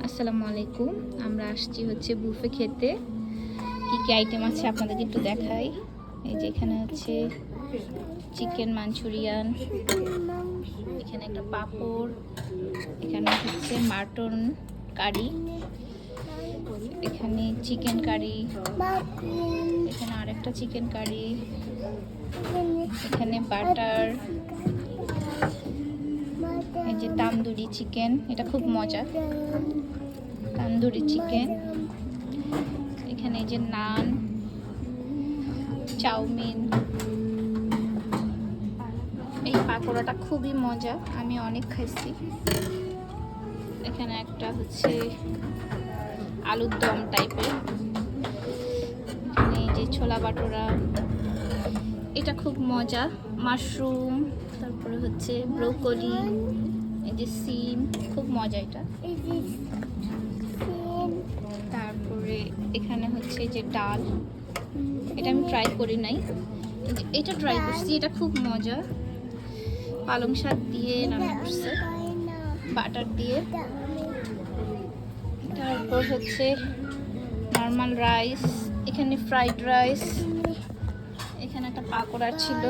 আসসালামু আলাইকুম। আমরা আসছি হচ্ছে বুফে খেতে। কি কি আইটেম আছে আপনাদেরকে একটু দেখাই। এই যে এখানে হচ্ছে চিকেন মাঞ্চুরিয়ান, এখানে একটা পাপড়, এখানে হচ্ছে মাটন কারি, এখানে চিকেন কারি, এখানে আরেকটা চিকেন কারি, এখানে বাটার, এই যে তান্দুরি চিকেন, এটা খুব মজা। তান্দুরি চিকেন, এখানে এই যে নান, চাউমিন, এই পাকোড়াটা খুবই মজা, আমি অনেক খাইছি। এখানে একটা হচ্ছে আলুর দম টাইপের, এখানে এই যে ছোলা বাটোরা, এটা খুব মজা। মাশরুম, তারপরে হচ্ছে ব্রোকলি, এই যে সিম, খুব মজা এটা। তারপরে এখানে হচ্ছে যে ডাল, এটা আমি ট্রাই করি নাই, এটা ট্রাই করছি, এটা খুব মজা। পালং শাক দিয়ে রান্না করছে, বাটার দিয়ে। তারপর হচ্ছে নর্মাল রাইস, এখানে ফ্রাইড রাইস, এখানে একটা পাকোড়া ছিল,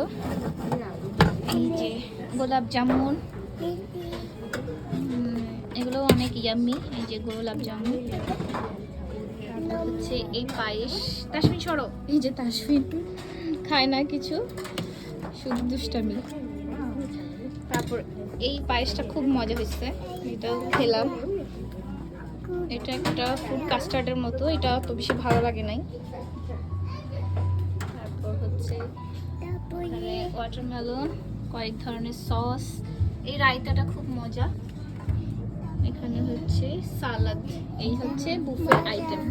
এই যে গোলাপ জামুন, এগুলো অনেক ইয়াম্মি, এই যে গোলাপ জামুন। তারপর হচ্ছে এই পায়েস, তাসমিন সরো, এই যে তাসমিন খায় না কিছু, শুধু দুষ্টামি। তারপর এই পায়েসটা খুব মজা হয়েছে, এটাও খেলাম। এটা একটা ফ্রুট কাস্টার্ডের মতো, এটা তো বেশি ভালো লাগে নাই। তারপর হচ্ছে ওয়াটারমেলন, কয়েক ধরনের সস, এই রায়তাটা খুব মজা। এখানে হচ্ছে সালাদ, এই হচ্ছে বুফে আইটেম।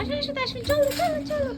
আসলে আসলে আসলে চলো চলো চলো।